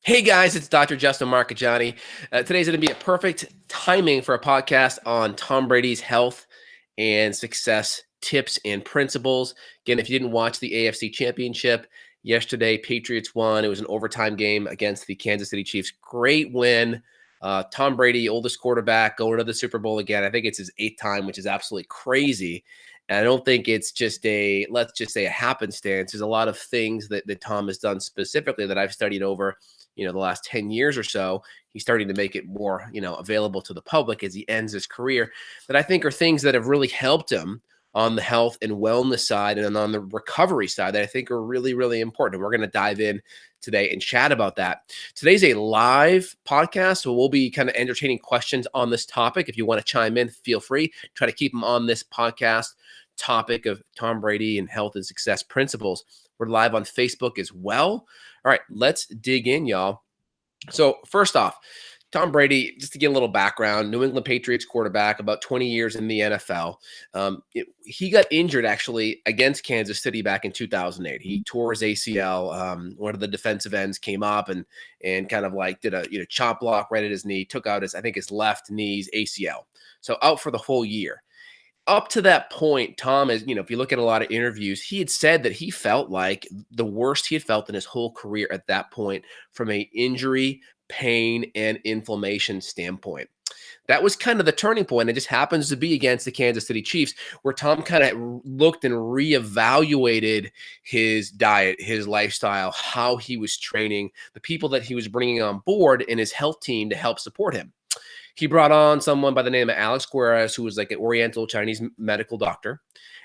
Hey guys, it's Dr. Justin Marcagiani. Today's going to be a perfect timing for a podcast on Tom Brady's health and success tips and principles. Again, if you didn't watch the AFC Championship yesterday, Patriots won. It was an overtime game against the Kansas City Chiefs. Great win. Tom Brady, oldest quarterback, going to the Super Bowl again. I think it's his 8th time, which is absolutely crazy. And I don't think it's just let's just say a happenstance. There's a lot of things that Tom has done specifically that I've studied over the last 10 years or so. He's starting to make it more, available to the public as he ends his career, that I think are things that have really helped him on the health and wellness side and on the recovery side that I think are really, really important. And we're going to dive in today and chat about that. Today's a live podcast, so we'll be kind of entertaining questions on this topic. If you want to chime in, feel free. Try to keep them on this podcast topic of Tom Brady and health and success principles. We're live on Facebook as well. All right, let's dig in, y'all. So first off, Tom Brady, just to get a little background, New England Patriots quarterback, about 20 years in the NFL. He got injured actually against Kansas City back in 2008. He tore his ACL. One of the defensive ends came up and kind of like did a chop block right at his knee, took out his left knee's ACL. So out for the whole year. Up to that point, Tom is, if you look at a lot of interviews, he had said that he felt like the worst he had felt in his whole career at that point from a injury, pain, and inflammation standpoint. That was kind of the turning point. It just happens to be against the Kansas City Chiefs, where Tom kind of looked and reevaluated his diet, his lifestyle, how he was training, the people that he was bringing on board in his health team to help support him. He brought on someone by the name of Alex Guerres, who was like an Oriental Chinese medical doctor.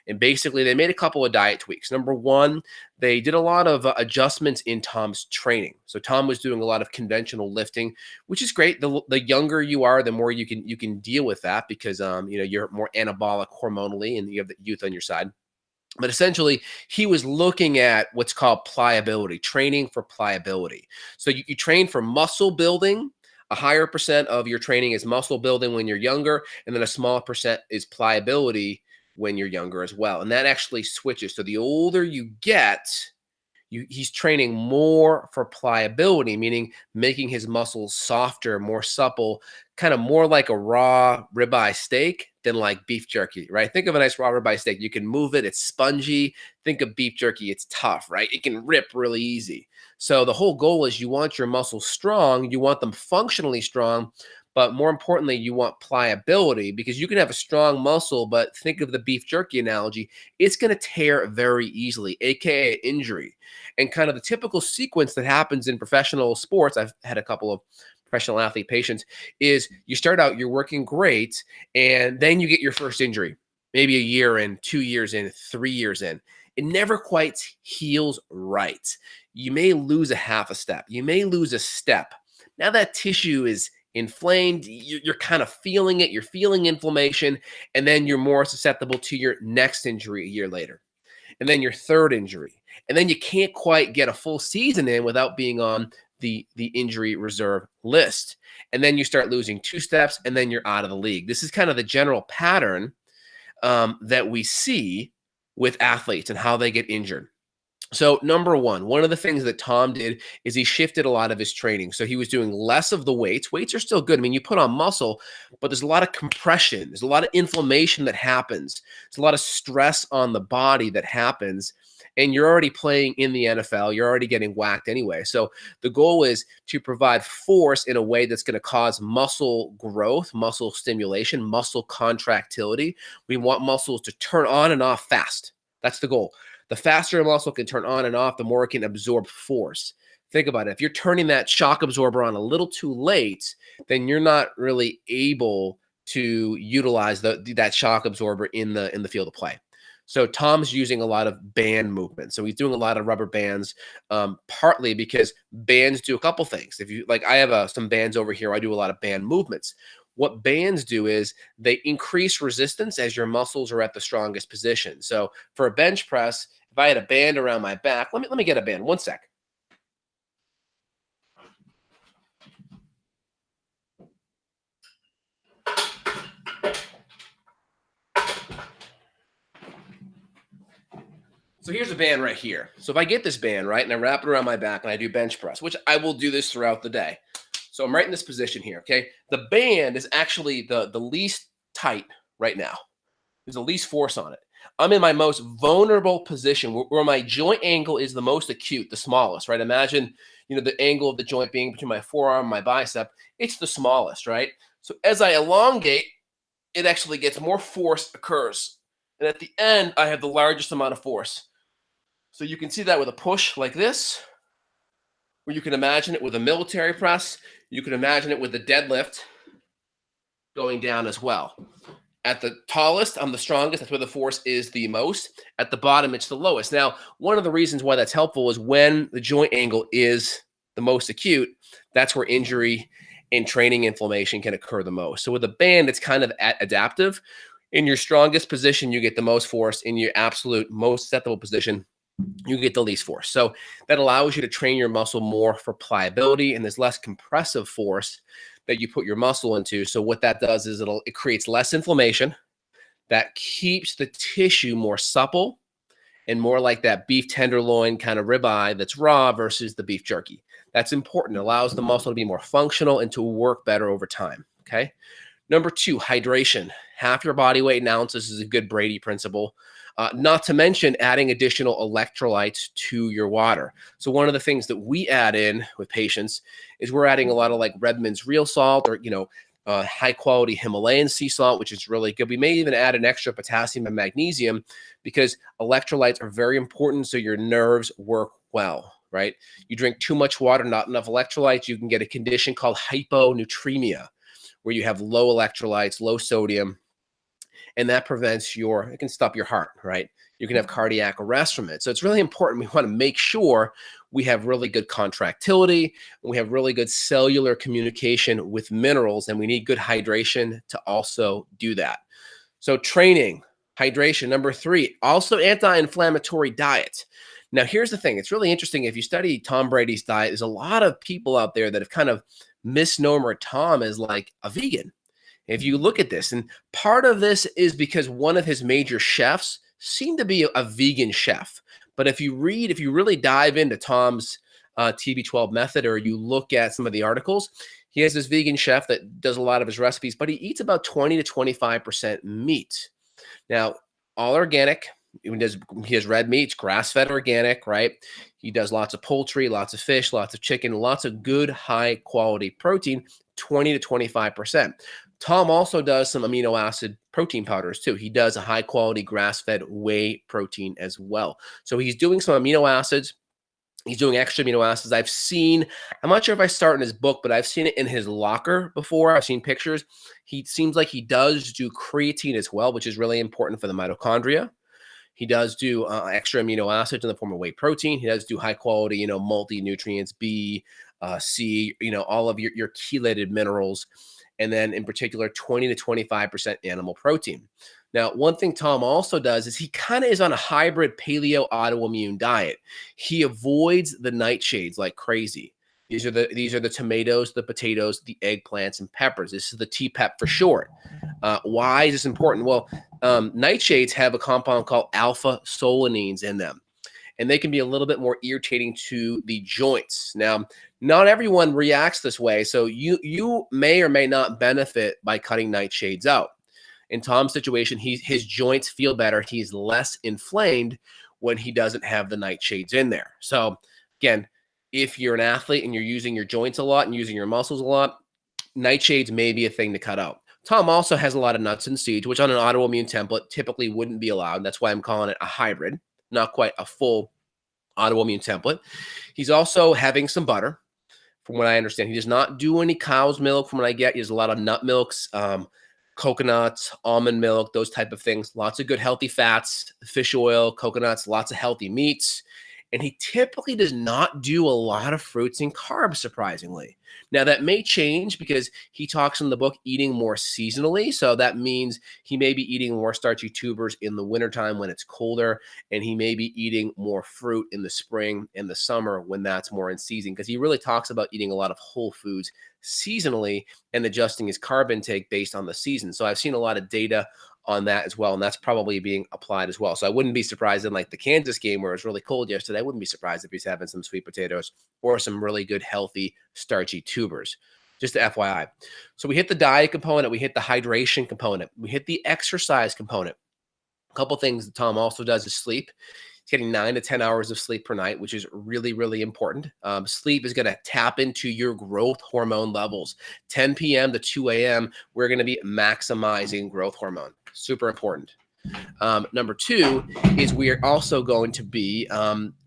And basically, they made a couple of diet tweaks. Number one, they did a lot of adjustments in Tom's training. So Tom was doing a lot of conventional lifting, which is great. The younger you are, the more you can deal with that because you're more anabolic hormonally, and you have the youth on your side. But essentially, he was looking at what's called pliability, training for pliability. So you train for muscle building. A higher percent of your training is muscle building when you're younger, and then a smaller percent is pliability when you're younger as well. And that actually switches. So the older you get, he's training more for pliability, meaning making his muscles softer, more supple, kind of more like a raw ribeye steak than like beef jerky, right? Think of a nice raw ribeye steak. You can move it, it's spongy. Think of beef jerky, it's tough, right? It can rip really easy. So the whole goal is you want your muscles strong, you want them functionally strong, but more importantly, you want pliability, because you can have a strong muscle, but think of the beef jerky analogy, it's going to tear very easily, aka injury. And kind of the typical sequence that happens in professional sports, I've had a couple of professional athlete patients, is you start out, you're working great, and then you get your first injury, maybe a year in, 2 years in, 3 years in. It never quite heals right. You may lose a half a step. You may lose a step. Now that tissue is inflamed, you're kind of feeling it, you're feeling inflammation, and then you're more susceptible to your next injury a year later, and then your third injury. And then you can't quite get a full season in without being on the injury reserve list. And then you start losing 2 steps, and then you're out of the league. This is kind of the general pattern that we see with athletes and how they get injured. So number one of the things that Tom did is he shifted a lot of his training. So he was doing less of the weights. Weights are still good. I mean, you put on muscle, but there's a lot of compression. There's a lot of inflammation that happens. There's a lot of stress on the body that happens. And you're already playing in the NFL. You're already getting whacked anyway. So the goal is to provide force in a way that's going to cause muscle growth, muscle stimulation, muscle contractility. We want muscles to turn on and off fast. That's the goal. The faster a muscle can turn on and off, the more it can absorb force. Think about it. If you're turning that shock absorber on a little too late, then you're not really able to utilize that shock absorber in the field of play. So Tom's using a lot of band movement. So he's doing a lot of rubber bands, partly because bands do a couple things. If you like, I have some bands over here. I do a lot of band movements. What bands do is they increase resistance as your muscles are at the strongest position. So for a bench press, if I had a band around my back, let me get a band. One sec. So here's a band right here. So if I get this band, right, and I wrap it around my back and I do bench press, which I will do this throughout the day. So I'm right in this position here, okay? The band is actually the least tight right now. There's the least force on it. I'm in my most vulnerable position where my joint angle is the most acute, the smallest, right? Imagine, the angle of the joint being between my forearm and my bicep. It's the smallest, right? So as I elongate, it actually gets more force occurs. And at the end, I have the largest amount of force. So you can see that with a push like this, or you can imagine it with a military press. You can imagine it with the deadlift going down as well. At the tallest, I'm the strongest. That's where the force is the most. At the bottom, it's the lowest. Now, one of the reasons why that's helpful is when the joint angle is the most acute, that's where injury and training inflammation can occur the most. So with a band, it's kind of adaptive. In your strongest position, you get the most force. In your absolute most susceptible position, you get the least force. So that allows you to train your muscle more for pliability, and there's less compressive force that you put your muscle into. So what that does is it creates less inflammation, that keeps the tissue more supple and more like that beef tenderloin kind of ribeye that's raw versus the beef jerky. That's important. It allows the muscle to be more functional and to work better over time. Okay. Number 2, hydration. Half your body weight in ounces is a good Brady principle. Not to mention adding additional electrolytes to your water. So one of the things that we add in with patients is we're adding a lot of like Redmond's real salt, or high quality Himalayan sea salt, which is really good. We may even add an extra potassium and magnesium because electrolytes are very important so your nerves work well, right? You drink too much water, not enough electrolytes, you can get a condition called hyponatremia, where you have low electrolytes, low sodium, and that prevents it can stop your heart, right? You can have cardiac arrest from it. So it's really important. We want to make sure we have really good contractility, we have really good cellular communication with minerals, and we need good hydration to also do that. So training, hydration. Number 3, also anti-inflammatory diet. Now, here's the thing. It's really interesting. If you study Tom Brady's diet, there's a lot of people out there that have kind of misnomer Tom as like a vegan. If you look at this, and part of this is because one of his major chefs seemed to be a vegan chef. But if you really dive into Tom's TB12 method, or you look at some of the articles, he has this vegan chef that does a lot of his recipes, but he eats about 20 to 25% meat. Now, all organic. He has red meats, grass-fed organic, right? He does lots of poultry, lots of fish, lots of chicken, lots of good high-quality protein, 20 to 25%. Tom also does some amino acid protein powders too. He does a high-quality grass-fed whey protein as well. So he's doing some amino acids. He's doing extra amino acids. I'm not sure if I start in his book, but I've seen it in his locker before. I've seen pictures. He seems like he does do creatine as well, which is really important for the mitochondria. He does do extra amino acids in the form of whey protein. He does do high quality, multi-nutrients, B, C, all of your chelated minerals. And then in particular, 20 to 25% animal protein. Now, one thing Tom also does is he kind of is on a hybrid paleo autoimmune diet. He avoids the nightshades like crazy. These are the tomatoes, the potatoes, the eggplants, and peppers. This is the TPEP for short. Why is this important? Well, nightshades have a compound called alpha solanines in them, and they can be a little bit more irritating to the joints. Now, not everyone reacts this way, so you may or may not benefit by cutting nightshades out. In Tom's situation, his joints feel better. He's less inflamed when he doesn't have the nightshades in there. So again, if you're an athlete and you're using your joints a lot and using your muscles a lot, nightshades may be a thing to cut out. Tom also has a lot of nuts and seeds, which on an autoimmune template typically wouldn't be allowed. That's why I'm calling it a hybrid, not quite a full autoimmune template. He's also having some butter, from what I understand. He does not do any cow's milk from what I get. He has a lot of nut milks, coconuts, almond milk, those type of things. Lots of good healthy fats, fish oil, coconuts, lots of healthy meats. And he typically does not do a lot of fruits and carbs, surprisingly. Now, that may change because he talks in the book eating more seasonally. So that means he may be eating more starchy tubers in the wintertime when it's colder, and he may be eating more fruit in the spring and the summer when that's more in season, because he really talks about eating a lot of whole foods seasonally and adjusting his carb intake based on the season. So I've seen a lot of data on that as well. And that's probably being applied as well. So I wouldn't be surprised in like the Kansas game where it was really cold yesterday. I wouldn't be surprised if he's having some sweet potatoes or some really good, healthy, starchy tubers. Just the FYI. So we hit the diet component, we hit the hydration component, we hit the exercise component. A couple things that Tom also does is sleep. He's getting 9 to 10 hours of sleep per night, which is really, really important. Sleep is going to tap into your growth hormone levels. 10 p.m. to 2 a.m., we're going to be maximizing growth hormone. Super important. Number two is we are also going to be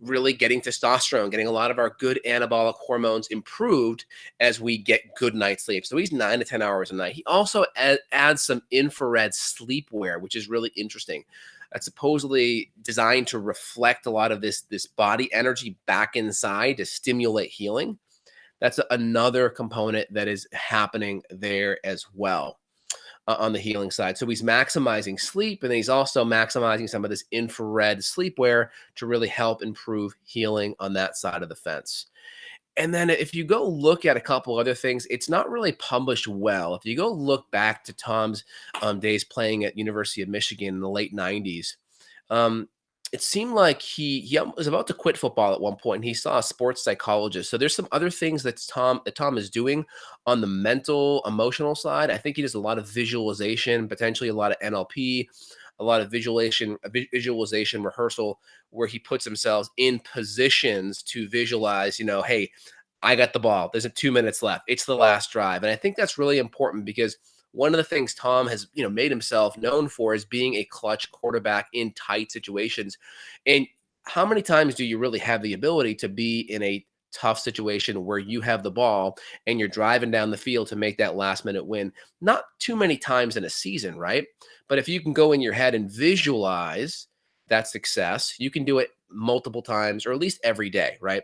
really getting testosterone, getting a lot of our good anabolic hormones improved as we get good night's sleep. So he's 9 to 10 hours a night. He also adds some infrared sleepwear, which is really interesting. That's supposedly designed to reflect a lot of this body energy back inside to stimulate healing. That's another component that is happening there as well on the healing side. So he's maximizing sleep, and he's also maximizing some of this infrared sleepwear to really help improve healing on that side of the fence. And then if you go look at a couple other things, it's not really published well. If you go look back to Tom's days playing at University of Michigan in the late 90s, um, it seemed like he was about to quit football at one point, and he saw a sports psychologist. So there's some other things that Tom is doing on the mental, emotional side. I think he does a lot of visualization, potentially a lot of NLP, a lot of visualization rehearsal, where he puts himself in positions to visualize, hey, I got the ball. There's 2 minutes left. It's the last drive. And I think that's really important because one of the things Tom has, made himself known for is being a clutch quarterback in tight situations. And how many times do you really have the ability to be in a tough situation where you have the ball and you're driving down the field to make that last minute win? Not too many times in a season, right? But if you can go in your head and visualize that success, you can do it multiple times or at least every day, right?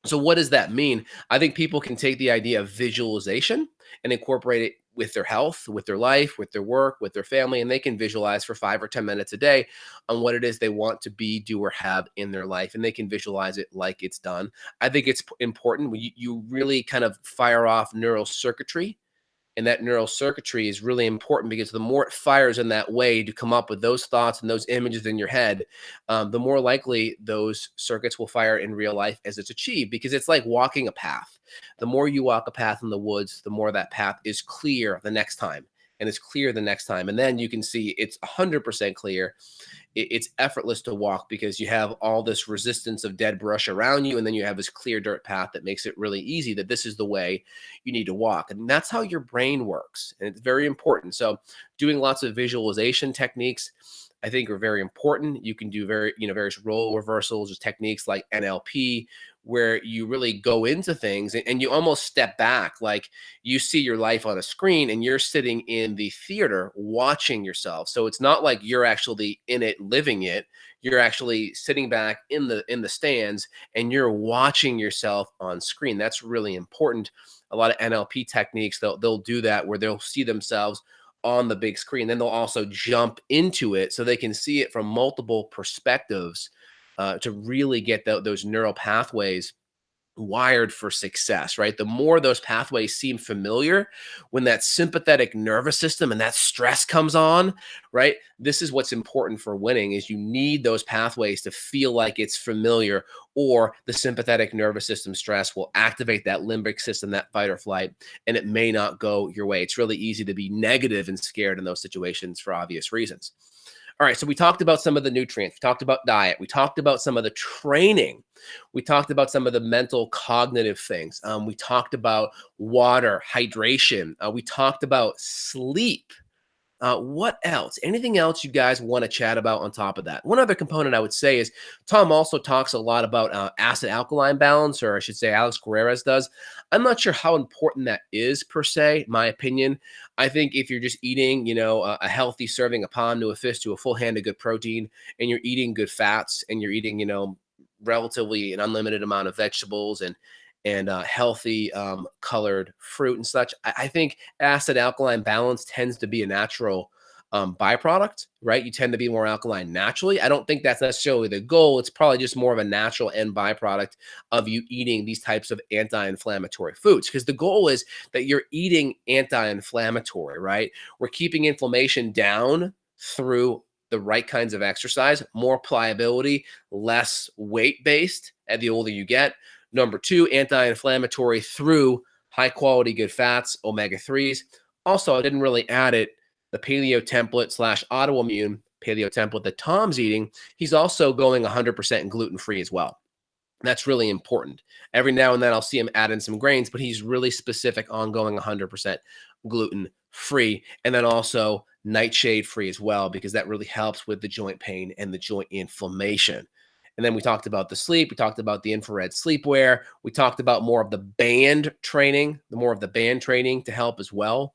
So what does that mean? I think people can take the idea of visualization and incorporate it with their health, with their life, with their work, with their family, and they can visualize for 5 or 10 minutes a day on what it is they want to be, do, or have in their life, and they can visualize it like it's done. I think it's important when you really kind of fire off neural circuitry, and that neural circuitry is really important because the more it fires in that way to come up with those thoughts and those images in your head, the more likely those circuits will fire in real life as it's achieved, because it's like walking a path. The more you walk a path in the woods, the more that path is clear the next time, and it's clear the next time. And then you can see it's 100% clear. It's effortless to walk because you have all this resistance of dead brush around you, and then you have this clear dirt path that makes it really easy that this is the way you need to walk. And that's how your brain works, and it's very important. So doing lots of visualization techniques, I think, are very important. You can do various role reversals or techniques like NLP, where you really go into things and you almost step back, like you see your life on a screen and you're sitting in the theater watching yourself. So it's not like you're actually in it living it. You're actually sitting back in the stands and you're watching yourself on screen. That's really important. A lot of NLP techniques, they'll do that, where they'll see themselves on the big screen. Then they'll also jump into it so they can see it from multiple perspectives, to really get those neural pathways wired for success, right? The more those pathways seem familiar, when that sympathetic nervous system and that stress comes on, right? This is what's important for winning, is you need those pathways to feel like it's familiar, or the sympathetic nervous system stress will activate that limbic system, that fight or flight, and it may not go your way. It's really easy to be negative and scared in those situations for obvious reasons. All right, so we talked about some of the nutrients. We talked about diet. We talked about some of the training. We talked about some of the mental cognitive things. We talked about water, hydration. We talked about sleep. What else? Anything else you guys want to chat about on top of that? One other component I would say is Tom also talks a lot about acid alkaline balance, or I should say Alex Guerrero does. I'm not sure how important that is per se, my opinion. I think if you're just eating, a healthy serving, a palm to a fist to a full hand of good protein, and you're eating good fats, and you're eating, relatively an unlimited amount of vegetables and healthy colored fruit and such, I think acid alkaline balance tends to be a natural byproduct, right? You tend to be more alkaline naturally. I don't think that's necessarily the goal. It's probably just more of a natural end byproduct of you eating these types of anti-inflammatory foods, because the goal is that you're eating anti-inflammatory, right? We're keeping inflammation down through the right kinds of exercise, more pliability, less weight based at the older you get. Number two, anti-inflammatory through high quality good fats, omega 3s. Also, I didn't really add it, the paleo template slash autoimmune paleo template that Tom's eating. He's also going 100% gluten free as well. That's really important. Every now and then I'll see him add in some grains, but he's really specific on going 100% gluten free. And then also nightshade free as well, because that really helps with the joint pain and the joint inflammation. And then we talked about the sleep. We talked about the infrared sleepwear. We talked about more of the band training, the more of the band training to help as well,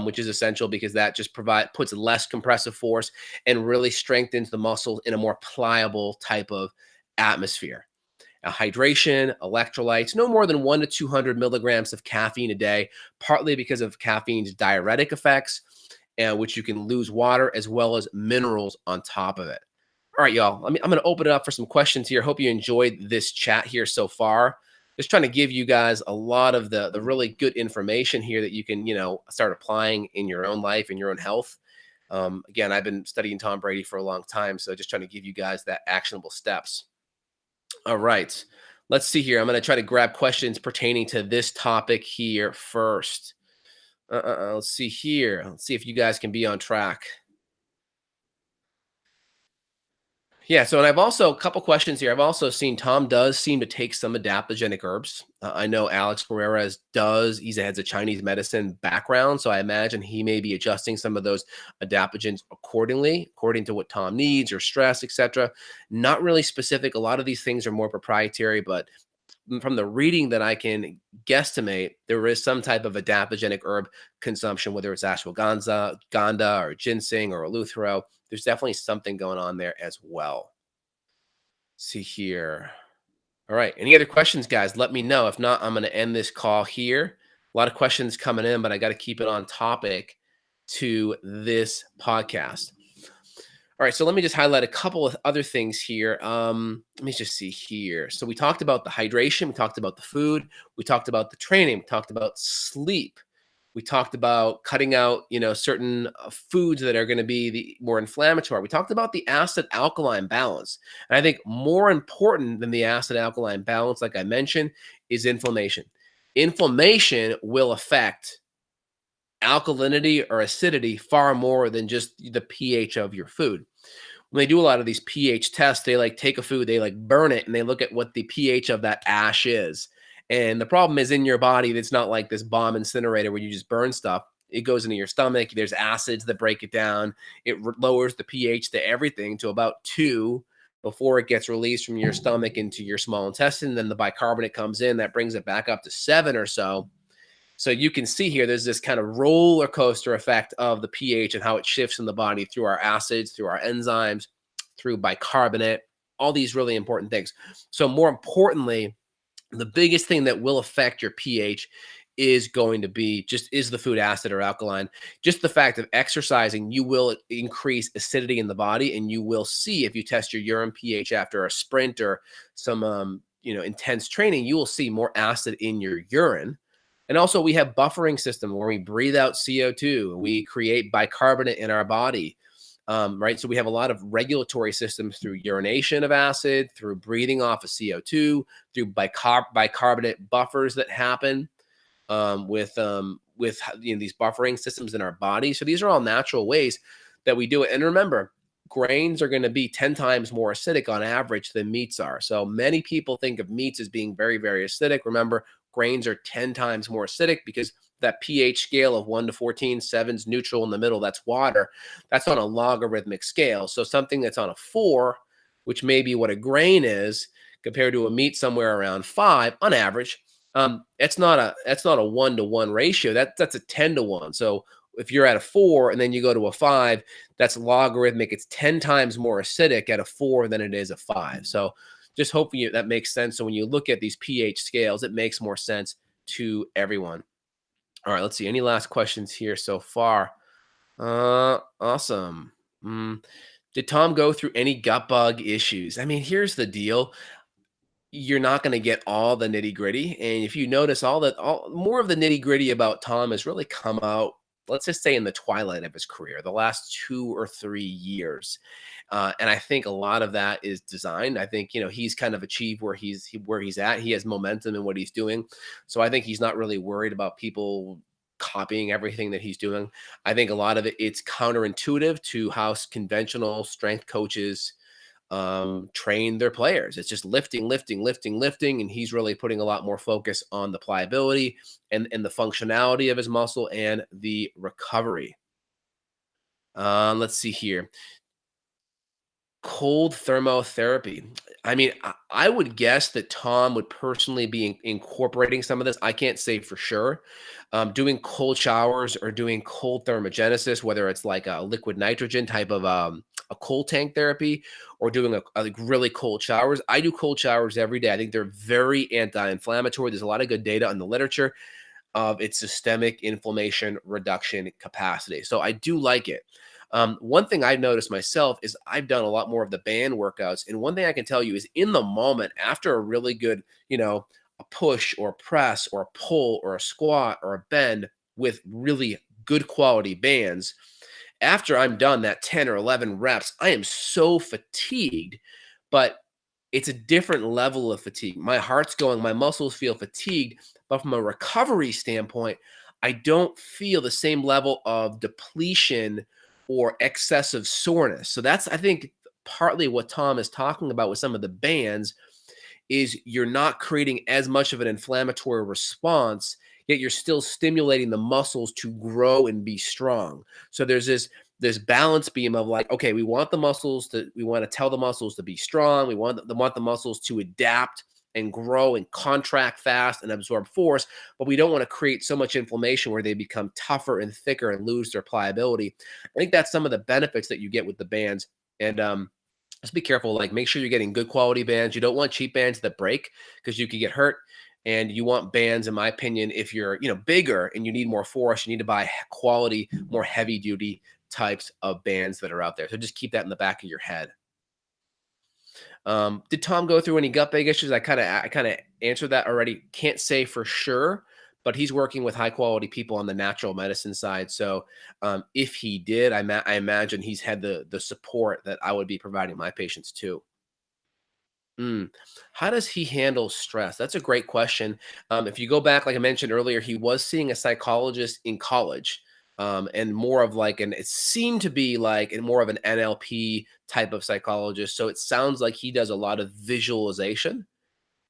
which is essential because that just puts less compressive force and really strengthens the muscle in a more pliable type of atmosphere. Hydration, electrolytes, no more than 1 to 200 milligrams of caffeine a day, partly because of caffeine's diuretic effects, which you can lose water as well as minerals on top of it. All right, y'all. I'm going to open it up for some questions here. Hope you enjoyed this chat here so far. Just trying to give you guys a lot of the really good information here that you can, start applying in your own life, in your own health. Again, I've been studying Tom Brady for a long time, so just trying to give you guys that actionable steps. All right. Let's see here. I'm going to try to grab questions pertaining to this topic here first. Let's see here. Let's see if you guys can be on track. Yeah. So, and I've also a couple questions here. I've also seen Tom does seem to take some adaptogenic herbs. I know Alex Ferreras does. He has a Chinese medicine background, so I imagine he may be adjusting some of those adaptogens accordingly, according to what Tom needs or stress, etc. Not really specific. A lot of these things are more proprietary, but from the reading that I can guesstimate, there is some type of adaptogenic herb consumption, whether it's ashwagandha, ganda, or ginseng, or eleuthero. There's definitely something going on there as well. Let's see here. All right. Any other questions, guys? Let me know. If not, I'm going to end this call here. A lot of questions coming in, but I got to keep it on topic to this podcast. All right, so let me just highlight a couple of other things here. Let me just see here. So we talked about the hydration, we talked about the food, we talked about the training, we talked about sleep, we talked about cutting out, certain foods that are going to be the more inflammatory. We talked about the acid alkaline balance, and I think more important than the acid alkaline balance, like I mentioned, is inflammation. Inflammation will affect alkalinity or acidity far more than just the pH of your food. When they do a lot of these pH tests, they take a food, they burn it, and they look at what the pH of that ash is. And the problem is in your body, it's not like this bomb incinerator where you just burn stuff. It goes into your stomach. There's acids that break it down. It lowers the pH to everything to about 2 before it gets released from your stomach into your small intestine. Then the bicarbonate comes in, that brings it back up to 7 or so. So you can see here, there's this kind of roller coaster effect of the pH and how it shifts in the body through our acids, through our enzymes, through bicarbonate, all these really important things. So more importantly, the biggest thing that will affect your pH is going to be is the food acid or alkaline. Just the fact of exercising, you will increase acidity in the body, and you will see if you test your urine pH after a sprint or some intense training, you will see more acid in your urine. And also we have buffering system where we breathe out CO2, we create bicarbonate in our body, right? So we have a lot of regulatory systems through urination of acid, through breathing off of CO2, through bicarbonate buffers that happen with these buffering systems in our body. So these are all natural ways that we do it. And remember, grains are going to be 10 times more acidic on average than meats are. So many people think of meats as being very, very acidic. Remember, grains are 10 times more acidic because that pH scale of 1 to 14, 7's neutral in the middle, that's water. That's on a logarithmic scale. So something that's on a 4, which may be what a grain is, compared to a meat somewhere around 5 on average, it's not a 1-to-1 ratio. That's a 10-to-1. So if you're at a 4 and then you go to a 5, that's logarithmic. It's 10 times more acidic at a 4 than it is a 5. So just hoping that makes sense. So when you look at these pH scales, it makes more sense to everyone. All right, let's see. Any last questions here so far? Awesome. Did Tom go through any gut bug issues? I mean, here's the deal. You're not going to get all the nitty gritty. And if you notice all more of the nitty gritty about Tom has really come out let's just say in the twilight of his career, the last 2 or 3 years. And I think a lot of that is designed. I think, he's kind of achieved where he's at. He has momentum in what he's doing. So I think he's not really worried about people copying everything that he's doing. I think a lot of it's counterintuitive to how conventional strength coaches train their players. It's just lifting, lifting, lifting, lifting, and he's really putting a lot more focus on the pliability and the functionality of his muscle and the recovery. Let's see here. Cold thermotherapy. I mean, I would guess that Tom would personally be incorporating some of this. I can't say for sure. Doing cold showers or doing cold thermogenesis, whether it's like a liquid nitrogen type of a cold tank therapy, or doing like really cold showers. I do cold showers every day. I think they're very anti-inflammatory. There's a lot of good data in the literature of its systemic inflammation reduction capacity. So I do like it. One thing I've noticed myself is I've done a lot more of the band workouts. And one thing I can tell you is in the moment, after a really good, a push or a press or a pull or a squat or a bend with really good quality bands, after I'm done that 10 or 11 reps, I am so fatigued, but it's a different level of fatigue. My heart's going, my muscles feel fatigued, but from a recovery standpoint, I don't feel the same level of depletion or excessive soreness. So that's, I think, partly what Tom is talking about with some of the bands is you're not creating as much of an inflammatory response, yet you're still stimulating the muscles to grow and be strong. So there's this balance beam of like, okay, we want to tell the muscles to be strong. We want the muscles to adapt and grow and contract fast and absorb force, but we don't want to create so much inflammation where they become tougher and thicker and lose their pliability. I think that's some of the benefits that you get with the bands. And just be careful, like make sure you're getting good quality bands. You don't want cheap bands that break because you could get hurt. And you want bands, in my opinion, if you're, bigger and you need more force, you need to buy quality, more heavy duty types of bands that are out there. So just keep that in the back of your head. Did Tom go through any gut bag issues? I kind of answered that already. Can't say for sure, but he's working with high quality people on the natural medicine side. So if he did, I imagine he's had the support that I would be providing my patients too. Mm. How does he handle stress? That's a great question. If you go back, like I mentioned earlier, he was seeing a psychologist in college, and more of like it seemed to be like and more of an NLP type of psychologist. So it sounds like he does a lot of visualization,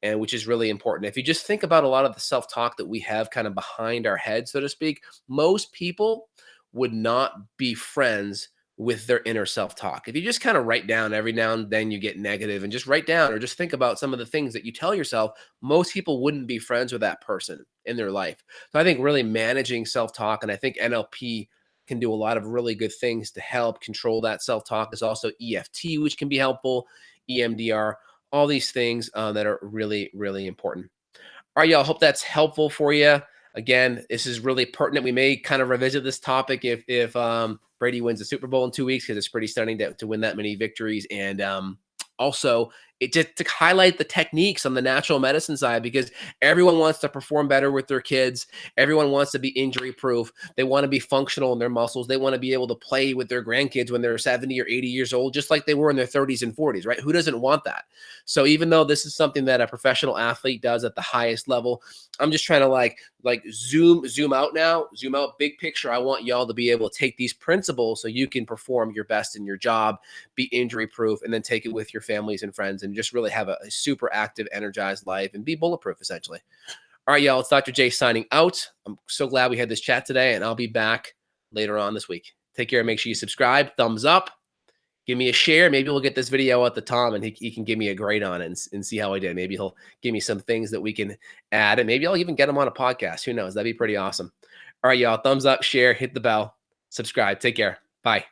and which is really important. If you just think about a lot of the self-talk that we have kind of behind our head, so to speak, most people would not be friends with their inner self-talk. If you just kind of write down every now and then you get negative and just write down or just think about some of the things that you tell yourself, most people wouldn't be friends with that person in their life. So I think really managing self-talk, and I think NLP can do a lot of really good things to help control that self-talk. There's also EFT, which can be helpful, EMDR, all these things that are really, really important. All right, y'all. Hope that's helpful for you. Again, this is really pertinent. We may kind of revisit this topic if Brady wins the Super Bowl in 2 weeks because it's pretty stunning to win that many victories. And also, it just to highlight the techniques on the natural medicine side because everyone wants to perform better with their kids. Everyone wants to be injury proof. They want to be functional in their muscles. They want to be able to play with their grandkids when they're 70 or 80 years old, just like they were in their 30s and 40s, right? Who doesn't want that? So even though this is something that a professional athlete does at the highest level, I'm just trying to like zoom out now, zoom out big picture. I want y'all to be able to take these principles so you can perform your best in your job, be injury proof, and then take it with your families and friends and just really have a super active, energized life and be bulletproof essentially. All right, y'all, it's Dr. J signing out. I'm so glad we had this chat today, and I'll be back later on this week. Take care. Make sure you subscribe, thumbs up, give me a share. Maybe we'll get this video out to Tom and he can give me a grade on it and see how I did. Maybe he'll give me some things that we can add, and maybe I'll even get him on a podcast. Who knows? That'd be pretty awesome. All right, y'all, thumbs up, share, hit the bell, subscribe. Take care. Bye.